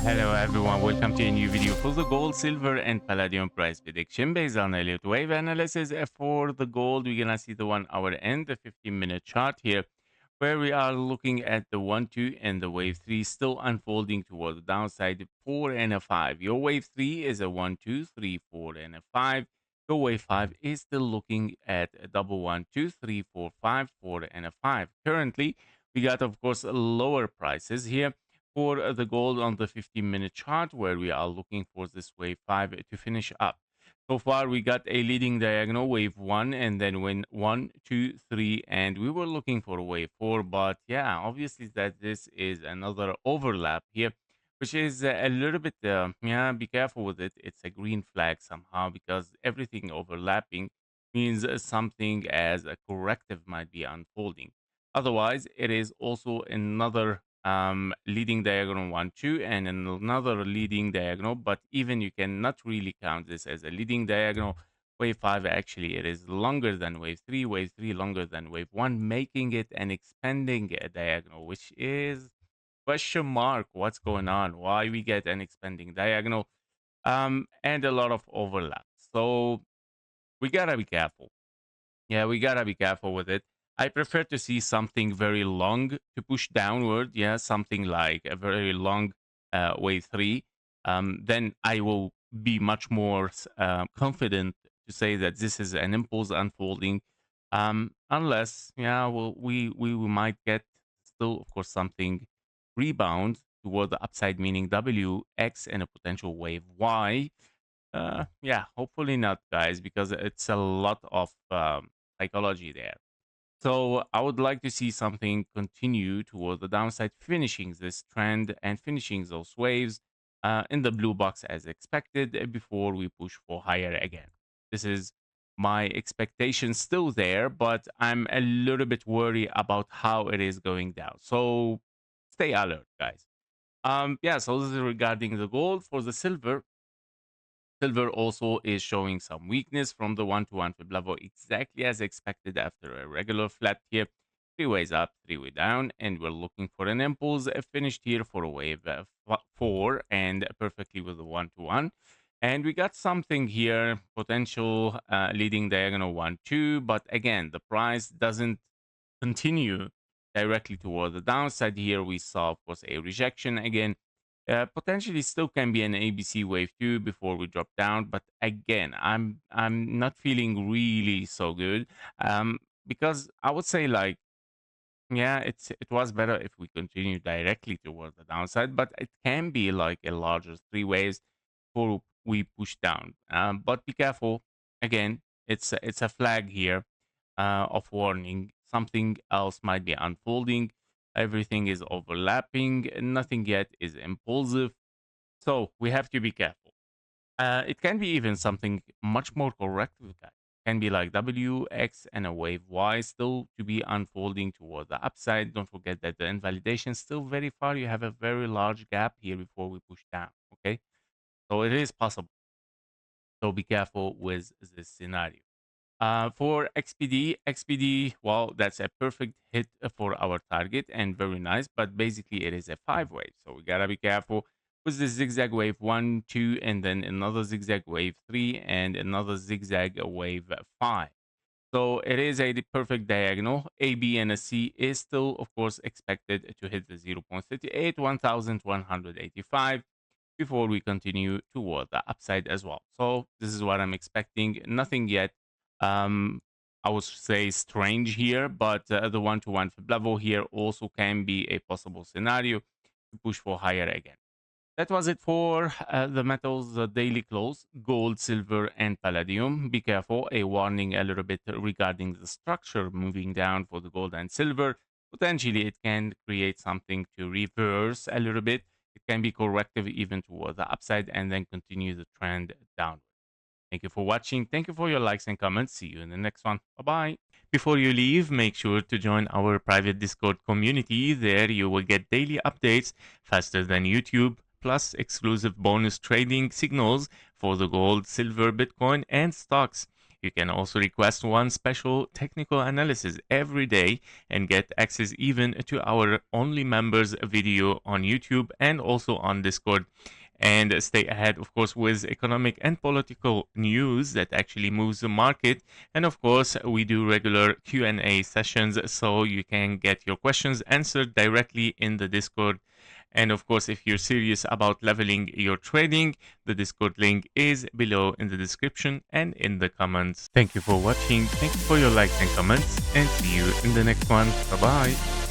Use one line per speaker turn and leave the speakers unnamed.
Hello everyone, welcome to a new video for the gold, silver and palladium price prediction based on Elliott Wave Analysis. For the gold, we're gonna see the 1 hour and the 15-minute chart here, where we are looking at the 1, 2 and the wave 3 still unfolding toward the downside, 4 and a 5. Your wave 3 is a 1, 2, 3, 4 and a 5. Your wave 5 is still looking at a double 1, 2, 3, 4, 5, 4 and a 5. Currently, we got of course lower prices here for the gold on the 15-minute chart, where we are looking for this wave 5 to finish up. So far, we got a leading diagonal wave 1, and then when 1, 2, 3, and we were looking for wave 4. But yeah, obviously that this is another overlap here, which is a little bit, yeah, be careful with it. It's a green flag somehow, because everything overlapping means something as a corrective might be unfolding. Otherwise, it is also another leading diagonal 1, 2, and another leading diagonal. But even you cannot really count this as a leading diagonal. Wave 5, actually, it is longer than wave 3 longer than wave 1, making it an expanding diagonal, which is question mark. What's going on? Why we get an expanding diagonal? And a lot of overlap. So we gotta be careful. Yeah, we gotta be careful with it. I prefer to see something very long to push downward. Yeah, something like a very long wave 3. Then I will be much more confident to say that this is an impulse unfolding. Unless, yeah, well, we might get still, of course, something rebound toward the upside, meaning W, X, and a potential wave Y. Yeah, hopefully not, guys, because it's a lot of psychology there. So I would like to see something continue toward the downside, finishing this trend and finishing those waves in the blue box as expected before we push for higher again. This is my expectation still there, but I'm a little bit worried about how it is going down. So stay alert, guys. Yeah, so this is regarding the gold. For the silver, silver also is showing some weakness from the 1-to-1 fib level, exactly as expected after a regular flat here. 3 ways up, 3 way down, and we're looking for an impulse finished here for a wave 4 and perfectly with the 1-to-1. And we got something here, potential leading diagonal 1, 2, but again, the price doesn't continue directly toward the downside. Here we saw, of course, a rejection again. Potentially still can be an ABC wave 2 before we drop down, but again, I'm not feeling really so good, because I would say, like, yeah, it was better if we continue directly toward the downside, but it can be like a larger 3 waves before we push down. But be careful. Again, it's a flag here of warning. Something else might be unfolding. Everything is overlapping. Nothing yet is impulsive. So we have to be careful. It can be even something much more corrective, guys. Can be like W, X, and a wave Y still to be unfolding toward the upside. Don't forget that the invalidation is still very far. You have a very large gap here before we push down. Okay, so it is possible. So be careful with this scenario. For XPD, well, that's a perfect hit for our target and very nice, but basically it is a 5 wave. So we gotta be careful with the zigzag wave 1, 2, and then another zigzag wave 3, and another zigzag wave 5. So it is a perfect diagonal. A, B, and a C is still, of course, expected to hit the 0.38, 1185 before we continue toward the upside as well. So this is what I'm expecting. Nothing yet, I would say, strange here, but the 1-to-1 fib level here also can be a possible scenario to push for higher again. That was it for the metals daily close: gold, silver, and palladium. Be careful, a warning a little bit regarding the structure moving down for the gold and silver. Potentially, it can create something to reverse a little bit. It can be corrective even toward the upside and then continue the trend downward. Thank you for watching. Thank you for your likes and comments. See you in the next one. Bye bye. Before you leave, make sure to join our private Discord community. There you will get daily updates faster than YouTube, plus exclusive bonus trading signals for the gold, silver, Bitcoin, and stocks. You can also request one special technical analysis every day and get access even to our only members video on YouTube and also on Discord, and stay ahead, of course, with economic and political news that actually moves the market. And of course, we do regular Q&A sessions, so you can get your questions answered directly in the Discord. And of course, if you're serious about leveling your trading, the Discord link is below in the description and in the comments. Thank you for watching. Thank you for your likes and comments, and see you in the next one. Bye bye.